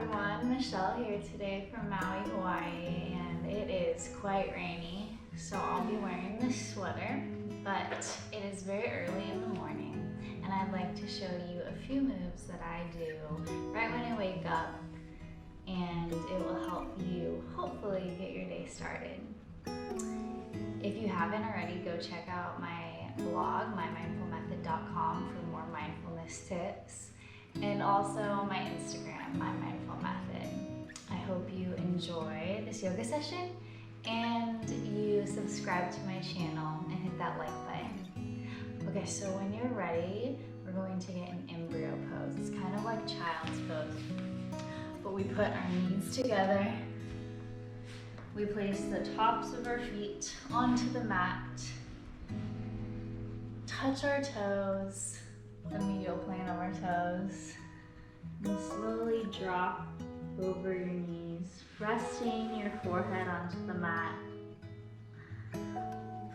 everyone, Michelle here today from Maui, Hawaii, and it is quite rainy, so I'll be wearing this sweater, but it is very early in the morning, and I'd like to show you a few moves that I do right when I wake up, and it will help you hopefully get your day started. If you haven't already, go check out my blog, mymindfulmethod.com, for more mindfulness tips, and also my Instagram, My Mindful Method. I hope you enjoy this yoga session and you subscribe to my channel and hit that like button. Okay, so when you're ready, we're going to get an embryo pose. It's kind of like child's pose, but we put our knees together. We place the tops of our feet onto the mat, touch our toes, the medial plane of our toes, and slowly drop over your knees, resting your forehead onto the mat,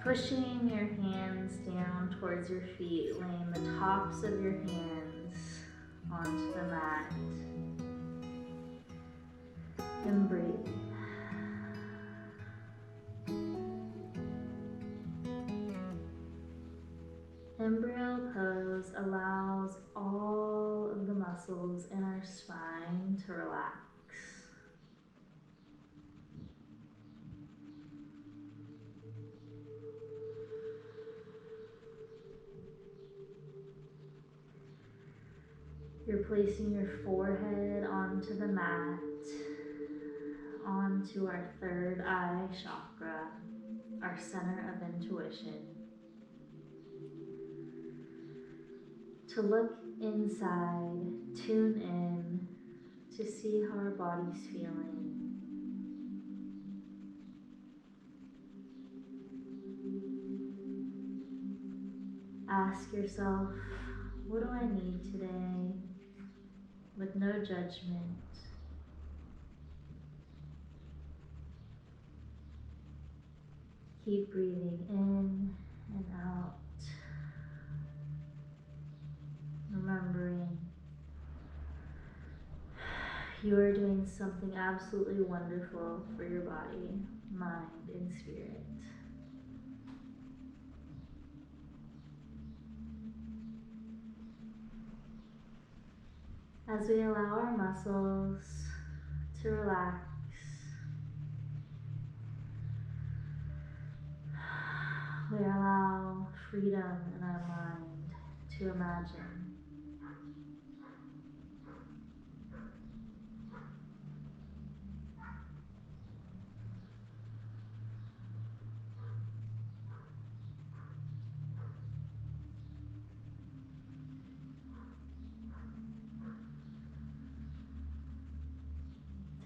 pushing your hands down towards your feet, laying the tops of your hands onto the mat, and breathe. Embryo pose allows all of the muscles in our spine to relax. You're placing your forehead onto the mat, onto our third eye chakra, our center of intuition. To look inside, tune in to see how our body's feeling. Ask yourself, what do I need today? With no judgment. Keep breathing in and out. Remembering you are doing something absolutely wonderful for your body, mind, and spirit. As we allow our muscles to relax, we allow freedom in our mind to imagine.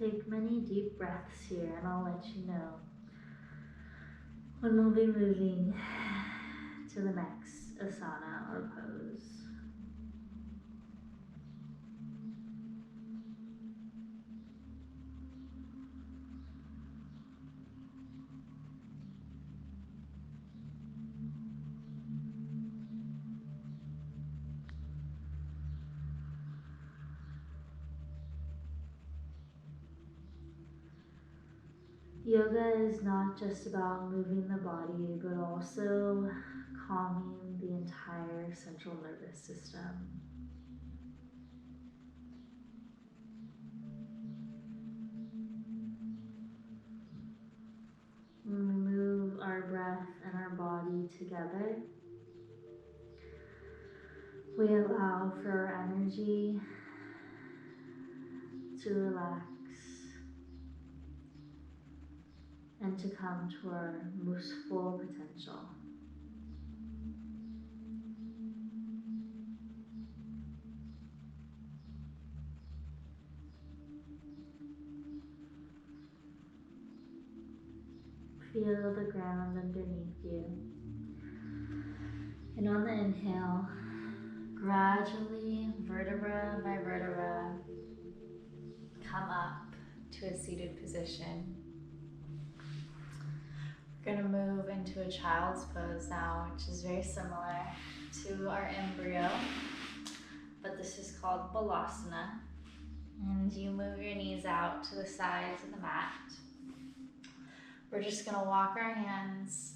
Take many deep breaths here, and I'll let you know when we'll be moving to the next asana or pose. Yoga is not just about moving the body, but also calming the entire central nervous system. When we move our breath and our body together, we allow for our energy to relax and to come to our most full potential. Feel the ground underneath you. And on the inhale, gradually, vertebra by vertebra, come up to a seated position. We're going to move into a child's pose now, which is very similar to our embryo, but this is called balasana. And you move your knees out to the sides of the mat. We're just gonna walk our hands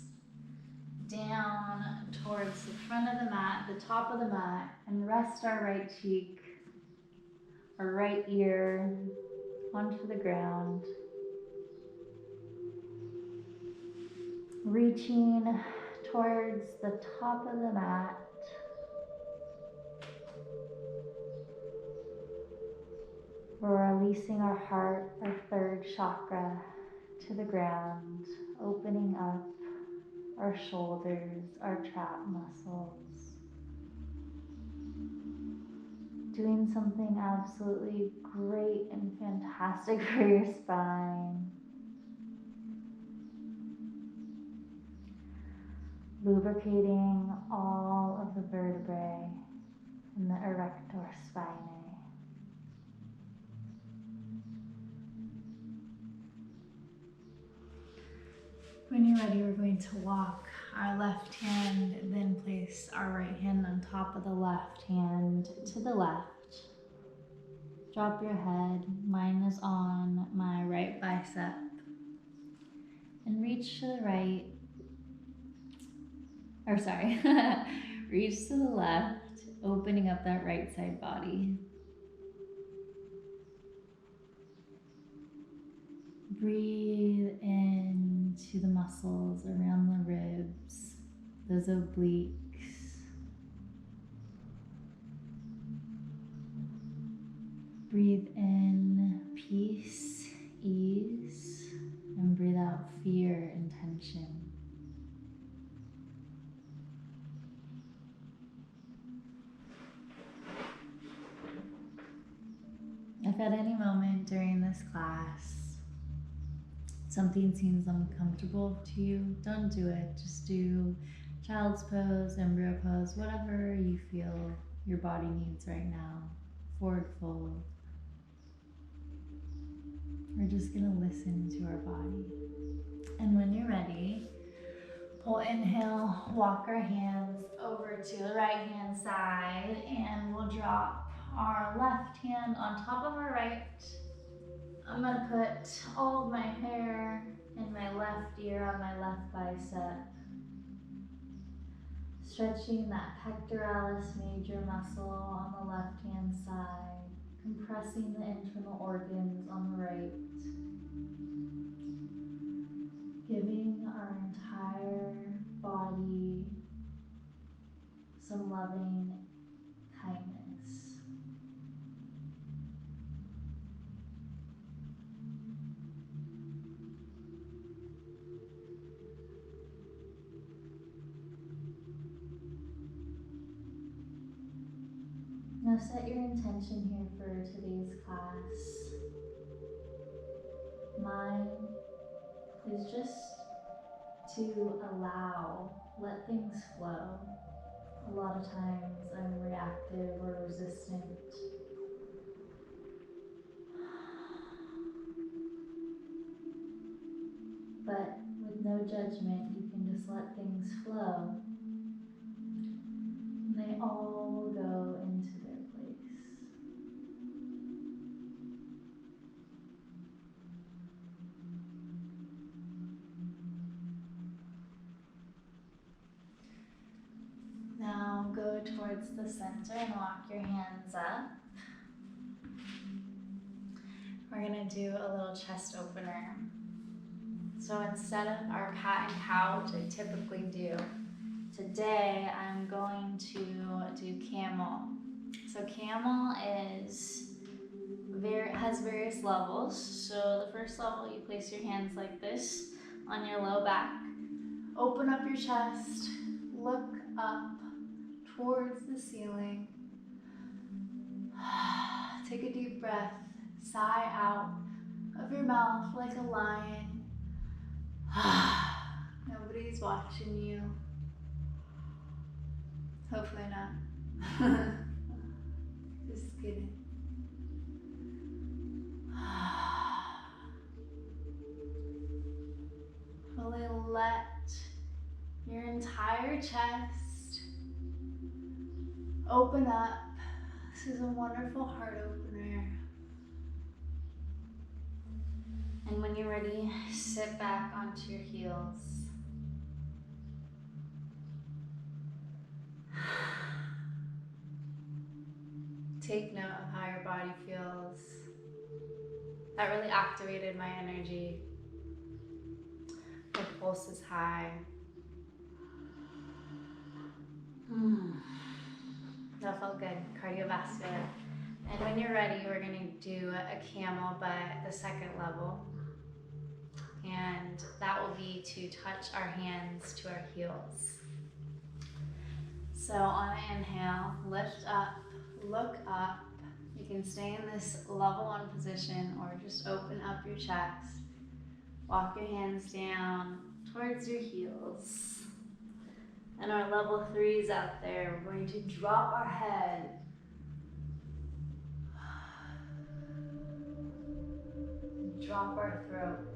down towards the front of the mat, the top of the mat, and rest our right cheek, our right ear onto the ground. Reaching towards the top of the mat. We're releasing our heart, our third chakra, to the ground, opening up our shoulders, our trap muscles. Doing something absolutely great and fantastic for your spine. Lubricating all of the vertebrae in the erector spinae. When you're ready, we're going to walk our left hand, then place our right hand on top of the left hand to the left. Drop your head. Mine is on my right bicep. And reach to the right. Or sorry, reach to the left, opening up that right side body. Breathe into the muscles around the ribs, those obliques. Breathe in peace, ease, and breathe out fear and tension. If at any moment during this class something seems uncomfortable to you, don't do it. Just do child's pose, embryo pose, whatever you feel your body needs right now. Forward fold. We're just gonna listen to our body. And when you're ready, we'll inhale, walk our hands over to the right hand side, and we'll drop our left hand on top of our right. I'm gonna put all of my hair in my left ear on my left bicep. Stretching that pectoralis major muscle on the left hand side, compressing the internal organs on the right. Giving our entire body some loving kindness. Now set your intention here for today's class. Mine is just to let things flow. A lot of times I'm reactive or resistant. But with no judgment, you can just let things flow. And they all will go into their place. Now go towards the center and walk your hands up. We're gonna do a little chest opener. So instead of our cat and cow, which I typically do, today I'm going to do camel. So camel has various levels. So the first level, you place your hands like this on your low back. Open up your chest, look up towards the ceiling. Take a deep breath, sigh out of your mouth like a lion. Nobody's watching you. Hopefully not. Just kidding. Fully let your entire chest open up. This is a wonderful heart opener. ready, sit back onto your heels. Take note of how your body feels. That really activated my energy. My pulse is high. That felt good, cardiovascular. And when you're ready, we're gonna do a camel, but the second level. And that will be to touch our hands to our heels. So on an inhale, lift up, look up. You can stay in this level 1 position or just open up your chest. Walk your hands down towards your heels. And our level 3s out there, we're going to drop our head. Drop our throat.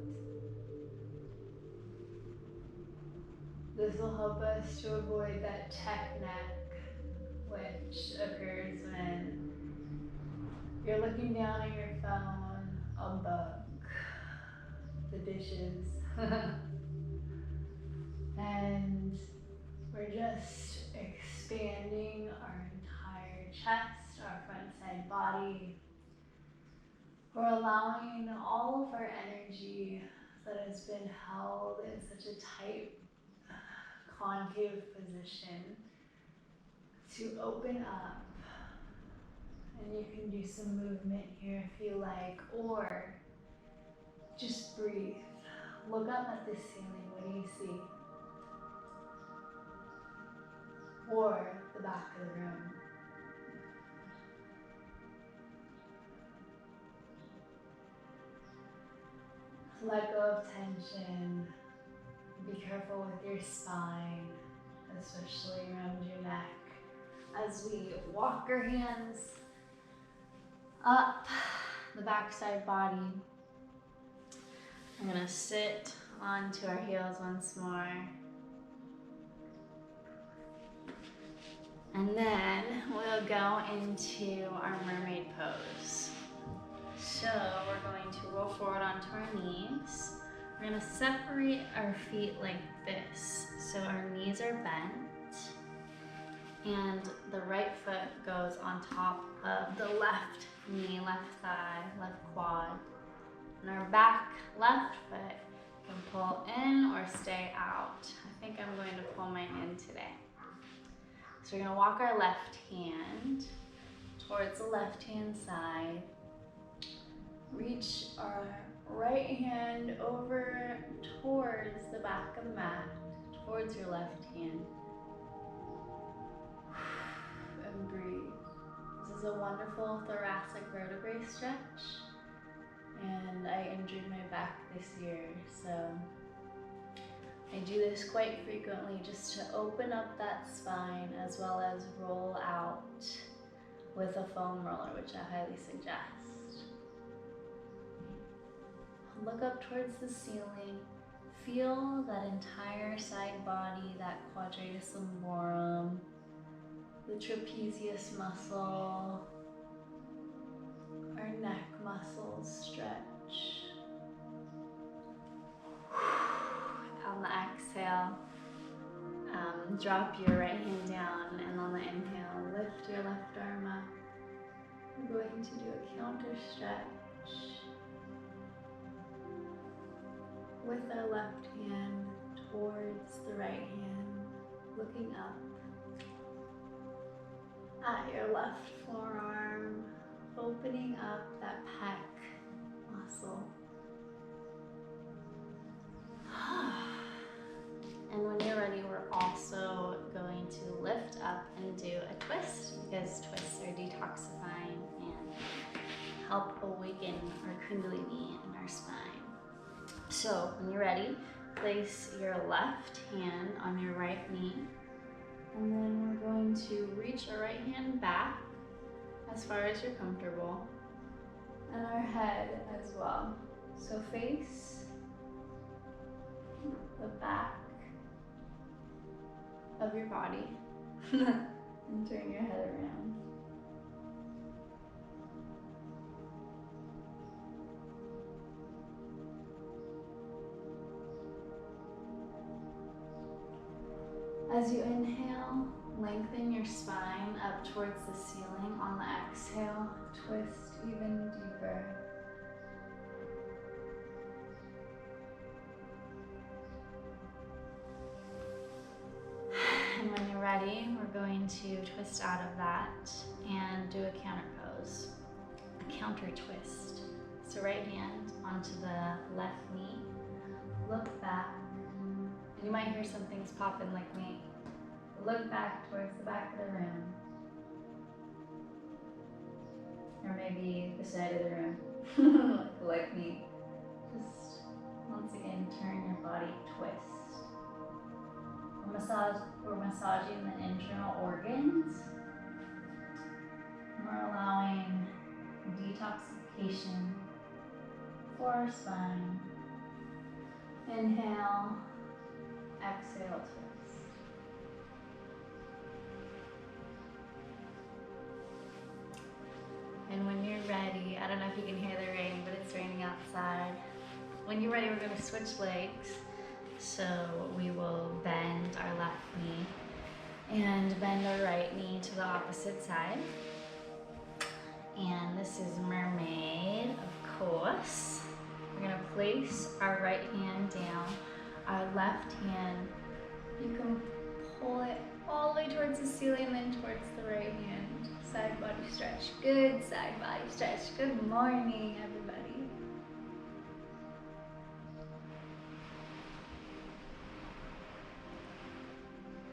This will help us to avoid that tech neck, which occurs when you're looking down at your phone, a book, the dishes, and we're just expanding our entire chest, our front side body. We're allowing all of our energy that has been held in such a tight, concave position to open up. And you can do some movement here if you like, or just breathe. Look up at the ceiling. What do you see? Or the back of the room. Let go of tension. Be careful with your spine, especially around your neck. As we walk our hands up the backside body, I'm gonna sit onto our heels once more. And then we'll go into our mermaid pose. So we're going to roll forward onto our knees. We're gonna separate our feet like this. So our knees are bent and the right foot goes on top of the left knee, left thigh, left quad. And our back left foot can pull in or stay out. I think I'm going to pull mine in today. So we're gonna walk our left hand towards the left hand side. Reach our right hand over towards the back of the mat, towards your left hand. And breathe. This is a wonderful thoracic vertebrae stretch. And I injured my back this year, so I do this quite frequently just to open up that spine as well as roll out with a foam roller, which I highly suggest. Look up towards the ceiling. Feel that entire side body, that quadratus lumborum, the trapezius muscle, our neck muscles stretch. On the exhale, drop your right hand down, and on the inhale, lift your left arm up. We're going to do a counter stretch with our left hand towards the right hand, looking up at your left forearm, opening up that pec muscle. And when you're ready, we're also going to lift up and do a twist, because twists are detoxifying and help awaken our kundalini in our spine. So when you're ready, place your left hand on your right knee, and then we're going to reach our right hand back as far as you're comfortable, and our head as well. So face the back of your body and turn your head around. As you inhale, lengthen your spine up towards the ceiling. On the exhale, twist even deeper. And when you're ready, we're going to twist out of that and do a counter pose, a counter twist. So right hand onto the left knee, look back, and you might hear some things popping like me. Look back towards the back of the room, or maybe the side of the room, like me. Just once again, turn your body, twist. We're massaging the internal organs. We're allowing detoxification for our spine. Inhale, exhale, twist. And when you're ready, I don't know if you can hear the rain, but it's raining outside. When you're ready, we're going to switch legs. So we will bend our left knee and bend our right knee to the opposite side. And this is mermaid, of course. We're going to place our right hand down. Our left hand, you can pull it all the way towards the ceiling and then towards the right hand. Side body stretch. Good side body stretch. Good morning, everybody.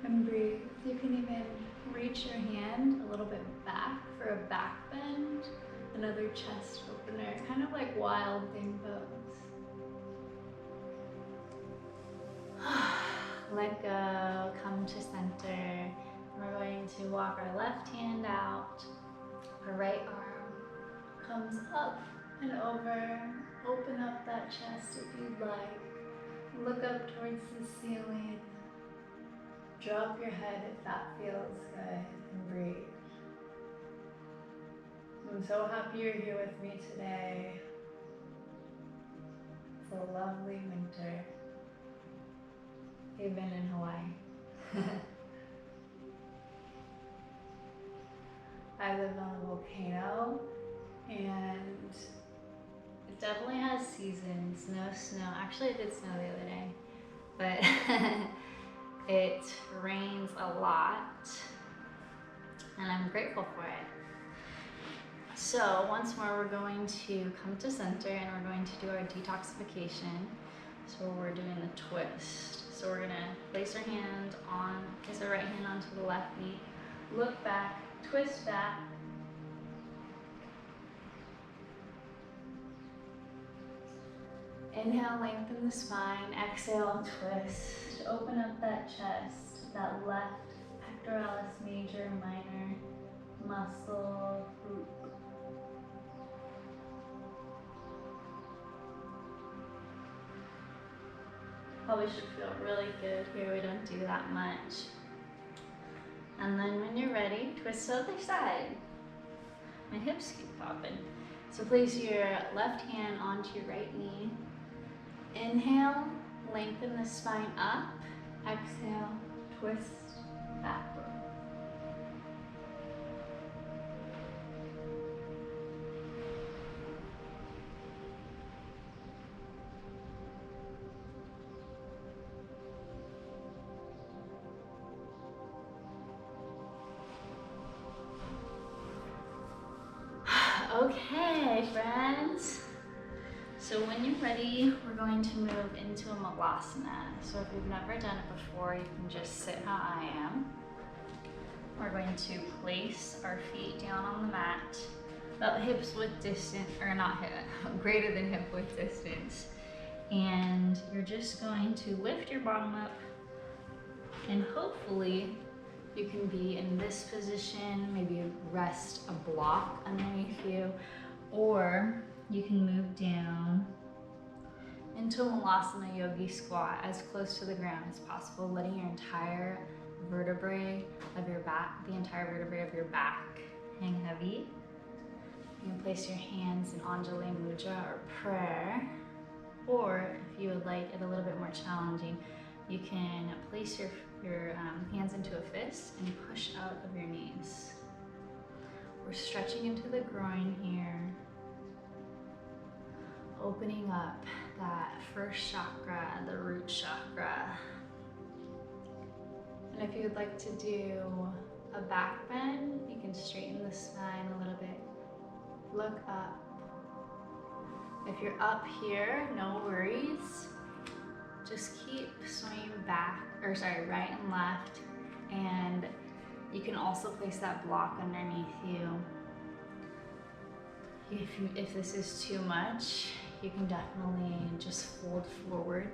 And breathe. You can even reach your hand a little bit back for a back bend, another chest opener, kind of like wild thing pose. Let go, come to center. We're going to walk our left hand out. Our right arm comes up and over. Open up that chest if you'd like. Look up towards the ceiling. Drop your head if that feels good, and breathe. I'm so happy you're here with me today. It's a lovely winter, even in Hawaii. I live on a volcano, and it definitely has seasons. No snow. Actually, it did snow the other day, but it rains a lot, and I'm grateful for it. So once more, we're going to come to center, and we're going to do our detoxification. So we're doing the twist. So we're gonna place our right hand onto the left knee, look back, twist back. Inhale, lengthen the spine. Exhale, twist. Open up that chest, that left pectoralis major, minor muscle group. Probably should feel really good here. We don't do that much. And then when you're ready, twist to the other side. My hips keep popping. So place your left hand onto your right knee. Inhale, lengthen the spine up. Exhale, twist backward. Okay, friends. So when you're ready, we're going to move into a malasana. So if you've never done it before, you can just sit how I am. We're going to place our feet down on the mat, about hips width distance, or not hip, greater than hip width distance. And you're just going to lift your bottom up, and hopefully you can be in this position, maybe rest a block underneath you, or you can move down into a Malasana Yogi squat as close to the ground as possible, letting your entire vertebrae of your back, the entire vertebrae of your back hang heavy. You can place your hands in Anjali Mudra or prayer, or if you would like it a little bit more challenging, you can place your your hands into a fist and push out of your knees. We're stretching into the groin here, opening up that first chakra, the root chakra. And if you would like to do a back bend, you can straighten the spine a little bit. Look up. If you're up here, no worries. Just keep swinging right and left. And you can also place that block underneath you. If this is too much, you can definitely just fold forward,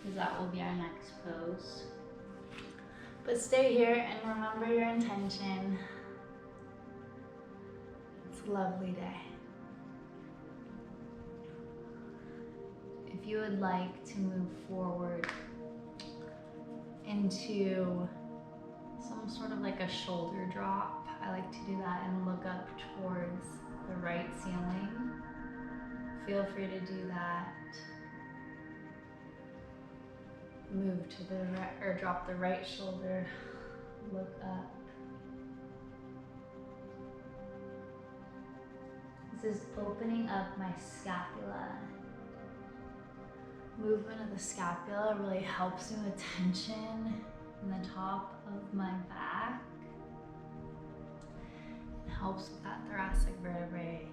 because that will be our next pose. But stay here and remember your intention. It's a lovely day. If you would like to move forward into some sort of like a shoulder drop, I like to do that and look up towards the right ceiling. Feel free to do that. Move to the right, or drop the right shoulder, look up. This is opening up my scapula. Movement of the scapula really helps me with tension in the top of my back. It helps with that thoracic vertebrae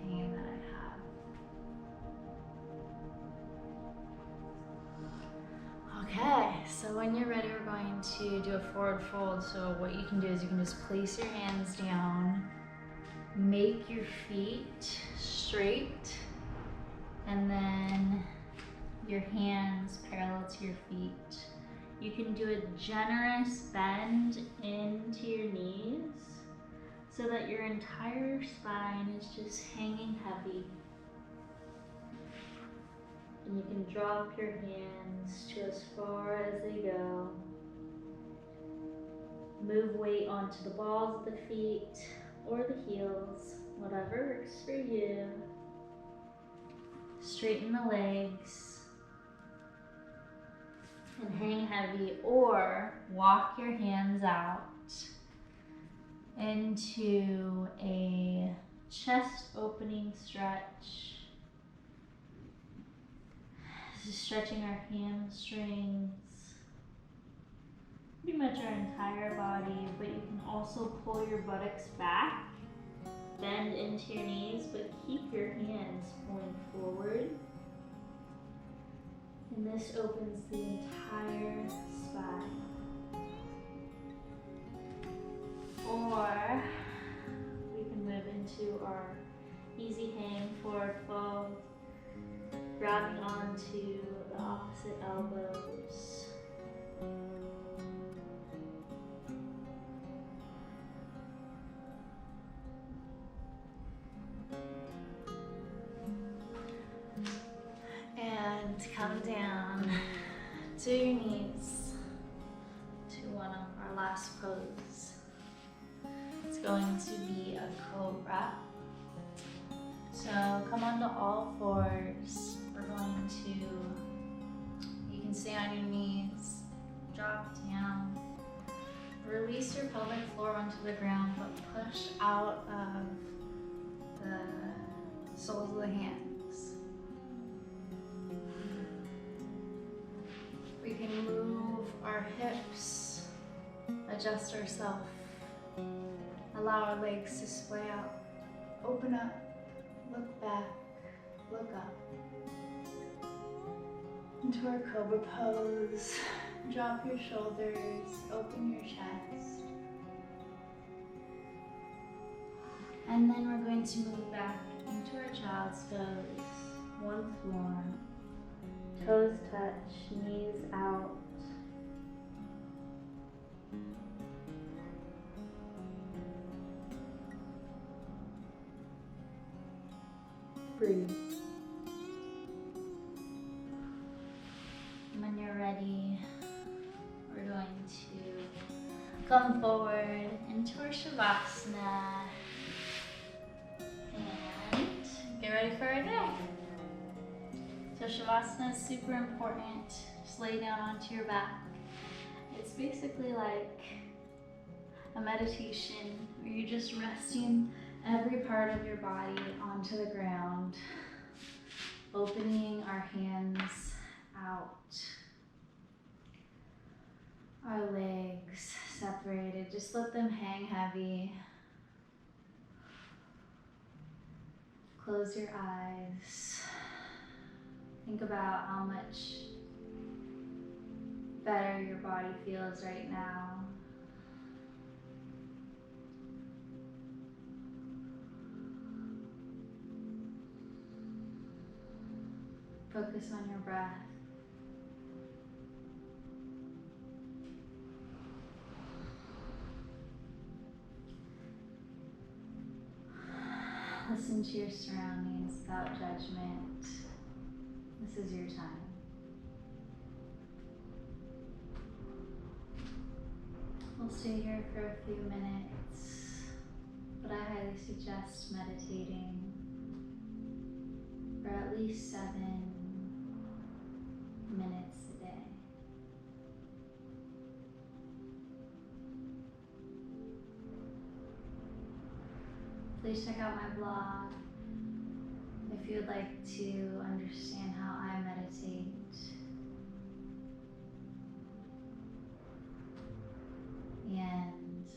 pain that I have. Okay, so when you're ready, we're going to do a forward fold. So what you can do is you can just place your hands down, make your feet straight, and then your hands parallel to your feet. You can do a generous bend into your knees so that your entire spine is just hanging heavy. And you can drop your hands to as far as they go. Move weight onto the balls of the feet or the heels, whatever works for you. Straighten the legs and hang heavy, or walk your hands out into a chest opening stretch. This is stretching our hamstrings, pretty much our entire body, but you can also pull your buttocks back, bend into your knees, but keep your hands pulling forward. And this opens the entire spine. Or we can move into our easy hang forward fold, grabbing onto the opposite elbows. And come down to your knees to one of our last poses. It's going to be a cobra. So come onto all fours. We're going to, you can stay on your knees, drop down, release your pelvic floor onto the ground, but push out of the soles of the hands. We can move our hips, adjust ourselves, allow our legs to splay out, open up, look back, look up. Into our cobra pose, drop your shoulders, open your chest. And then we're going to move back into our child's pose once more. Toes touch, knees out. Breathe. And when you're ready, we're going to come forward into our Shavasana and get ready for our day. So Shavasana is super important. Just lay down onto your back. It's basically like a meditation where you're just resting every part of your body onto the ground, opening our hands out, our legs separated. Just let them hang heavy. Close your eyes. Think about how much better your body feels right now. Focus on your breath. Listen to your surroundings without judgment. This is your time. We'll stay here for a few minutes, but I highly suggest meditating for at least 7 minutes a day. Please check out my blog if you would like to understand how I meditate. And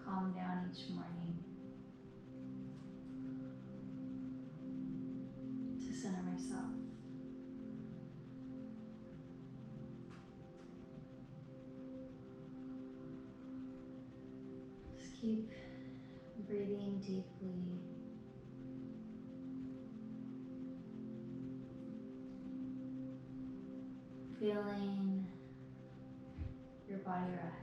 calm down each morning to center myself. Just keep breathing deeply. Feeling your body rest.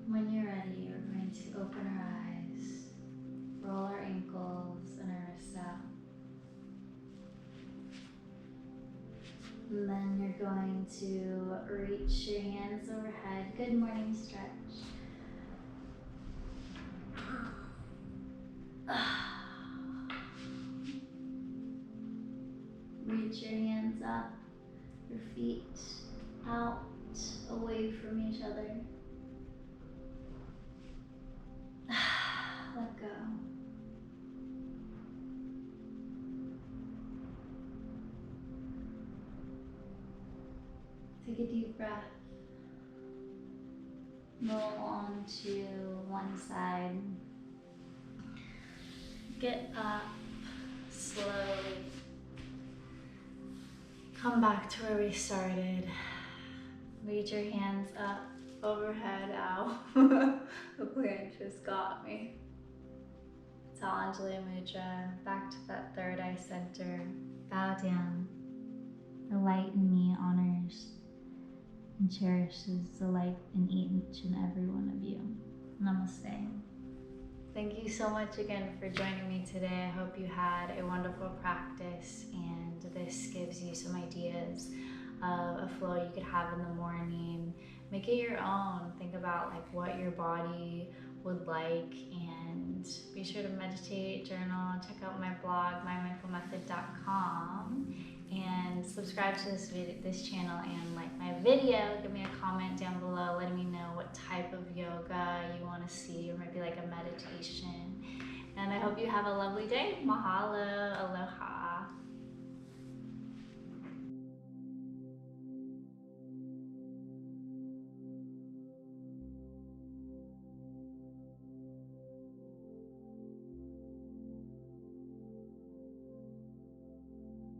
When you're ready, we're going to open our eyes, roll our ankles and our wrists out. And then you're going to reach your hands overhead. Good morning stretch. Reach your hands up, your feet out, away from each other. Let go. Take a deep breath. Roll onto one side. Get up slowly. Come back to where we started. Reach your hands up, overhead, out. The plant just got me. Talanjali Mudra, back to that third eye center. Bow down. The light in me honors and cherishes the light in each and every one of you. Namaste. Thank you so much again for joining me today. I hope you had a wonderful practice and this gives you some ideas of a flow you could have in the morning. Make it your own. Think about like what your body would like and be sure to meditate, journal, check out my blog, mymindfulmethod.com, and subscribe to this channel and like my video. Give me a comment down below letting me know what type of yoga you want to see, or maybe like a meditation. And I hope you have a lovely day. Mahalo, aloha.